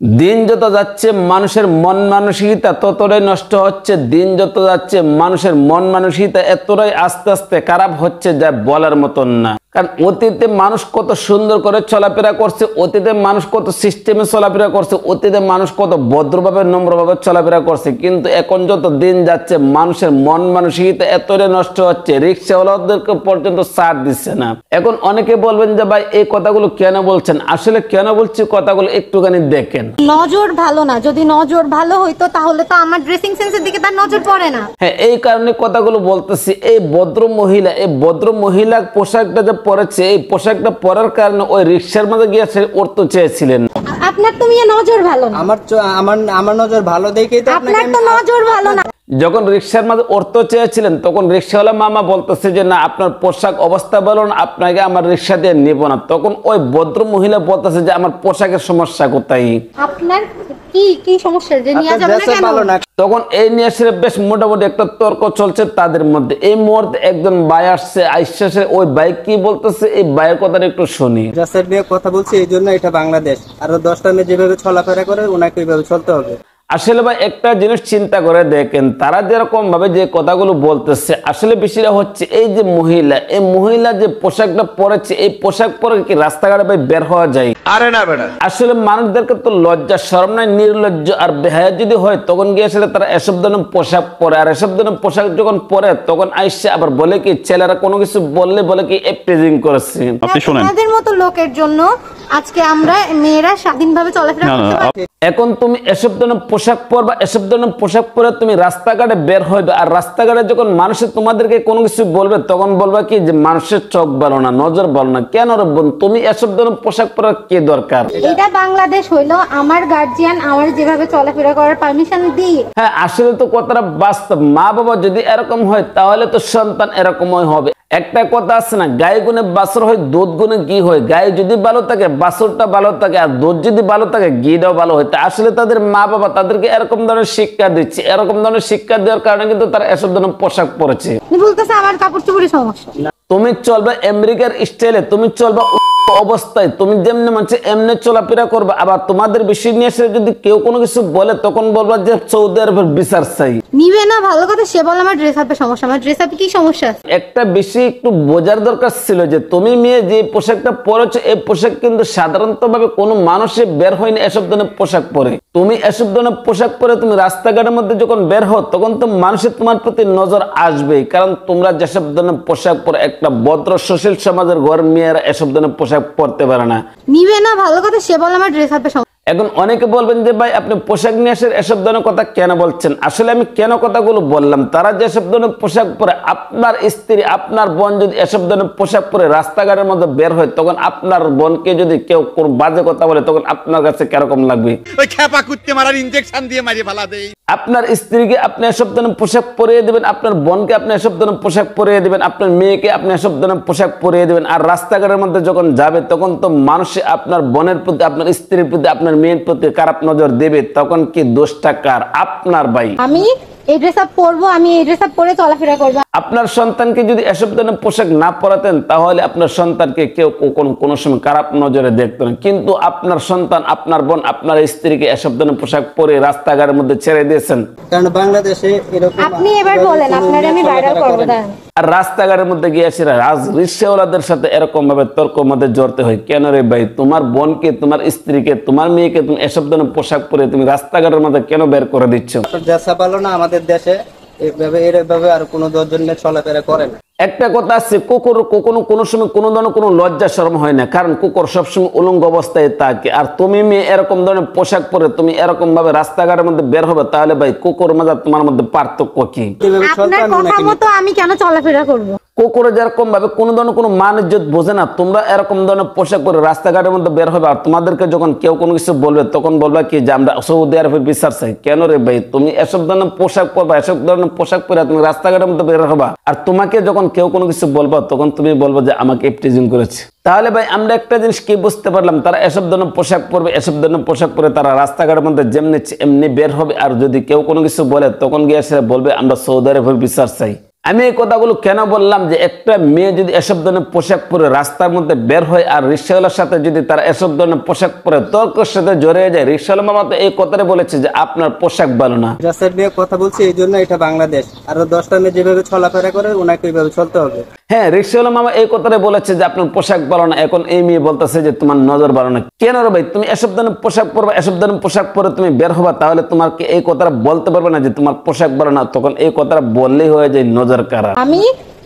দিন যত যাচ্ছে মানুষের মন মানসিকতা ততটাই নষ্ট হচ্ছে। দিন যত যাচ্ছে মানুষের মন মানসিকতা এতটাই আস্তে আস্তে খারাপ হচ্ছে যা বলার মতন না। কারণ অতীতে মানুষ কত সুন্দর করে চলাফেরা করছে, অতীতে মানুষ কত সিস্টেমে চলাফেরা করছে, অতীতে মানুষ কত ভদ্রভাবে নম্রভাবে চলাফেরা করছে। কিন্তু এখন যত দিন যাচ্ছে মানুষের মন মানসিকতা এতটাই নষ্ট হচ্ছে, রিক্সাওয়ালাদেরকে পর্যন্ত ছাড় দিচ্ছে না। এখন অনেকে বলবেন যে ভাই এই কথাগুলো কেন বলছেন, আসলে কেন বলছি কথাগুলো একটুখানি দেখেন। নজর ভালো না, যদি নজর ভালো হইতো তাহলে তো আমার ড্রেসিং সেন্সের দিকে তার নজর পড়ে না। হ্যাঁ, এই কারণে কথাগুলো বলতেছি। এই ভদ্র মহিলা পোশাকটা যে পরেছে, এই পোশাকটা পরার কারণে ওই রিক্সার মধ্যে গিয়ে উঠতে চেয়েছিলেন। আপনার তো মিয়া নজর ভালো না। আমার নজর ভালো দেখেই তো আপনার তো নজর ভালো না। যখন রিক্সার মাঝে উঠতে চেয়েছিলেন তখন রিক্সাওয়ালা মামা বলতেছে যে না, আপনার পোশাক অবস্থা বলুন, আপনাকে আমার রিক্সা দিয়ে নিব না। তখন ওই ভদ্র মহিলা বলতেছে যে আমার পোশাকের সমস্যা কোথায়, আপনার কি সমস্যা যে নিয়ে যাবেন না কেন? তখন এই নিয়ে এসে বেশ মোটামুটি একটা তর্ক চলছে তাদের মধ্যে। এই মুহূর্তে একজন ভাই আসছে, আইসে ওই ভাই কি বলতেছে এই ভাইয়ের কথাটা একটু শুনি। জাসের নিয়ে কথা বলছি, এই জন্য এটা বাংলাদেশ। আর 10টা মেয়ে যেভাবে চলাফেরা করে ওনাকে ওইভাবে চলতে হবে। আসলে ভাই একটা জিনিস চিন্তা করে দেখেন, তারা যেরকম ভাবে যে কথাগুলো বলতেছে, আসলে বিষয়টা হচ্ছে এই যে এই মহিলা যে পোশাকটা পরেছে, এই পোশাক পরে কি রাস্তাঘাটে ভাই বের হওয়া যায়? আরে না বেটা, আসলে মানুষদেরকে তো লজ্জা শরম নাই, নির্লজ্জ আর বেহায়া যদি হয় তখন গিয়ে আসলে তারা এসব ধরনের পোশাক পরে। আর এসব ধরনের পোশাক যখন পরে তখন আইসে আবার বলে কি, ছেলেরা কোনো কিছু বললে বলে কি এপ্রেজিং করেছে। আপনাদের মতো লোকের জন্য আজকে আমরা মেয়েরা স্বাধীনভাবে চলাফেরা করতে পারি। এখন তুমি এসব ধরনের পোশাক পরবা, এসব ধরনের পোশাক পরে তুমি রাস্তাঘাটে বের হইবে। আর রাস্তাঘাটে যখন মানুষে তোমাদেরকে কোনো কিছু বলবে তখন বলবা কি যে মানুষের চোখ ভালো না, নজর ভালো না। কেন রে বোন, তুমি এসব ধরনের পোশাক পরার কি দরকার? এটা বাংলাদেশ হইলো, আমার গার্জিয়ান আমার যেভাবে চলাফেরা করার পারমিশন দিয়ে। হ্যাঁ, আসলে তো কথাটা বাস্তব। মা বাবা যদি এরকম হয় তাহলে তো সন্তান এরকমই হবে। একটা কথা আছে না, গায়ে গুণে বাছর হয়, দুধ গুণে ঘি হয়। গায়ে যদি ভালো থাকে বাছরটা ভালো থাকে, আর দুধ যদি ভালো থাকে ঘিটাও ভালো হয়। আসলে তাদের মা বাবা তাদেরকে এরকম ধরনের শিক্ষা দিচ্ছে। এরকম ধরনের শিক্ষা দেওয়ার কারণে কিন্তু তারা এসব ধরনের পোশাক পরেছে। বলতেছে আমার কাপড় চোপড়ের সমস্যা। তুমি চলবে আমেরিকার স্টাইলে, তুমি চলবে অবস্থায়, তুমি যেমনি মানছে এমনি চলাফেরা করবে। আবার তোমাদের বিষয় নিয়ে এসে যদি কেউ কোনো কিছু বলে তখন বলবা যে সৌদি আরবের বিচার চাই। নিবে না, ভালো কথা। সে বলে আমার ড্রেস আপে সমস্যা। আমার ড্রেস আপে কি সমস্যা? একটা বিষয় একটু বোঝার দরকার ছিল যে তুমি মেয়ে যে পোশাকটা পরেছো, এই পোশাক কিন্তু সাধারণত ভাবে কোনো মানুষে বের হয়নি এসব ধরনের পোশাক পরে। তুমি এসব ধরনের পোশাক পরে তুমি রাস্তাঘাটের মধ্যে যখন বের হও তখন তো মানুষের তোমার প্রতি নজর আসবেই। কারণ তোমরা যেসব ধরনের পোশাক পরে, একটা ভদ্র সুশীল সমাজের ঘর মেয়েরা এসব ধরনের পোশাক পড়তে পারে না। নিবে না, ভালো কথা। সে বলে আমার ড্রেস আপে সমস্যা। এখন অনেকে বলবেন যে ভাই আপনি পোশাক নিয়ে এসে এসব ধরনের কথা কেন বলছেন? আসলে আমি কেন কথাগুলো বললাম, তারা যেসব ধরনের পোশাক পরে, আপনার স্ত্রী আপনার বোন যদি এসব ধরনের পোশাক পরে রাস্তাঘাটের মধ্যে বের হয় তখন আপনার বোনকে যদি কেউ কোন বাজে কথা বলে তখন আপনার কাছে কিরকম লাগবে? ওই খেপা কুত্তে মারার ইনজেকশন দিয়ে মারিয়ে ফেলা দেই। আপনার স্ত্রীকে আপনি এসব ধরনের পোশাক পরিয়ে দিবেন, আপনার বোনকে আপনি এসব ধরনের পোশাক পরিয়ে দিবেন, আপনার মেয়েকে আপনি এসব ধরনের পোশাক পরিয়ে দিবেন। আর রাস্তাঘাটের মধ্যে যখন যাবে তখন তো মানুষে আপনার বোনের প্রতি, আপনার স্ত্রীর প্রতি, আপনার মেয়ের প্রতি খারাপ নজর দেবে। তখন কি দোষটা কার? আপনার। ভাই আমি এই ড্রেস আপ পরবো, আমি এই ড্রেস আপ পরে চলাফেরা করবো। আপনার সন্তানকে যদি এসব ধরনের পোশাক না পরাতেন তাহলে আপনার সন্তানকে কেউ কোনো সময় খারাপ নজরে দেখতো না। কিন্তু আপনার সন্তান, আপনার বোন, আপনার স্ত্রীকে এসব ধরনের পোশাক পরে রাস্তাঘাটের মধ্যে ছেড়ে দিয়েছেন। কারণ বাংলাদেশে এরকম। আপনি এবার বলেন, আপনার আমি ভাইরাল করব না। আর রাস্তাঘাটের মধ্যে গিয়েছে রিক্সাওয়ালাদের সাথে এরকম ভাবে তর্ক মধ্যে জড়তে হয় কেন রে ভাই? তোমার বোনকে, তোমার স্ত্রীকে, তোমার মেয়েকে তুমি এসব ধরনের পোশাক পরে তুমি রাস্তাঘাটের মধ্যে কেন বের করে দিচ্ছ? জাসা ভালো না, আমাদের দেশে এইভাবে আর কোনো 10 জন চলাফেরা করে না। একটা কথা আছে, কুকুর কোনো সময় কোনো ধরনের কোনো লজ্জা শরম হয় না, কারণ কুকুর সবসময় উলঙ্গ অবস্থায় থাকে। আর তুমি মেয়ে এরকম ধরনের পোশাক পরে তুমি এরকম ভাবে রাস্তাঘাটের মধ্যে বের হবে, তাহলে ভাই কুকুর মাঝে তোমার মধ্যে পার্থক্য কি? আপনার কথা মতো আমি কেন চলাফেরা করবো? কুকুরে যেরকম ভাবে কোনো ধরনের কোনো মান ইজ্জত বোঝে না, তোমরা এরকম ধরনের পোশাক পরে রাস্তাঘাটের মধ্যে বের হবে। আর তোমাদেরকে যখন কেউ কোনো কিছু বলবে তখন বলবা কি যে আমরা সৌদি আরবের বিচার চাই। কেন রে ভাই? তুমি এসব ধরনের পোশাক পরবা, এসব ধরনের পোশাক পরে তুমি রাস্তাঘাটের মধ্যে বের হবা। আর তোমাকে যখন কেউ কোনো কিছু বলবা তখন তুমি বলবো যে আমাকে ইফটিজিং করেছে। তাহলে ভাই আমরা একটা জিনিস কি বুঝতে পারলাম, তারা এসব ধরনের পোশাক পরবে, এসব ধরনের পোশাক পরে তারা রাস্তাঘাটের মধ্যে যেমনি এমনি বের হবে। আর যদি কেউ কোনো কিছু বলে তখন গিয়ে সে বলবে আমরা সৌদি আরবের বিচার চাই। আমি এই কথাগুলো কেন বললাম যে একটা মেয়ে যদি এসব ধরনের পোশাক পরে রাস্তার মধ্যে বের হয় আর রিক্সাওয়ালার সাথে যদি তারা এসব ধরনের পোশাক পরে তর্কের সাথে জড়িয়ে যায়, রিক্সাওয়ালা মামা তো এই কথাটা বলেছে যে আপনার পোশাক ভালো না। রাস্তার নিয়ে কথা বলছি এই জন্য এটা বাংলাদেশ, আরো 10টা মেয়ে যেভাবে চলাফেরা করে ওনাকে ওইভাবে চলতে হবে। হ্যাঁ, রিক্সাওয়ালা মামা এই কথাটা বলেছে যে আপনার পোশাক ভালো না, এখন এই মেয়ে বলতেছে যে তোমার নজর ভালো না। কেন রে ভাই, তুমি এসব ধরনের পোশাক পরবা, এসব ধরনের পোশাক পরে তুমি বের হবা, তাহলে তোমাকে এই কথাটা বলতে পারবে না যে তোমার পোশাক ভালো না, তখন এই কথাটা বললেই হয়ে যায় নজর কারা। আমি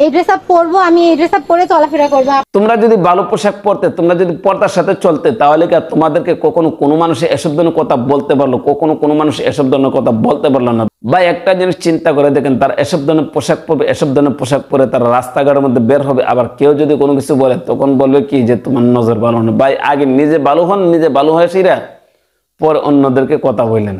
এই ড্রেস আপ পরবো, আমি এই ড্রেস আপ পরে চলাফেরা করবো। তোমরা যদি ভালো পোশাক পরতে, তোমরা যদি পর্দার সাথে চলতে, তাহলে কি আর তোমাদেরকে কখনো কোনো মানুষ এসব ধরনের কথা বলতে পারলো? কখনো কোনো মানুষ এসব ধরনের কথা বলতে পারলো না। ভাই একটা জিনিস চিন্তা করে দেখেন, তারা এসব ধরনের পোশাক পরবে, এসব ধরনের পোশাক পরে তারা রাস্তাঘাটের মধ্যে বের হবে, আবার কেউ যদি কোনো কিছু বলে তখন বলবে কি যে তোমার নজর ভালো না। ভাই আগে নিজে ভালো হন, নিজে ভালো হয়ে সেরা পর অন্যদেরকে কথা বললেন।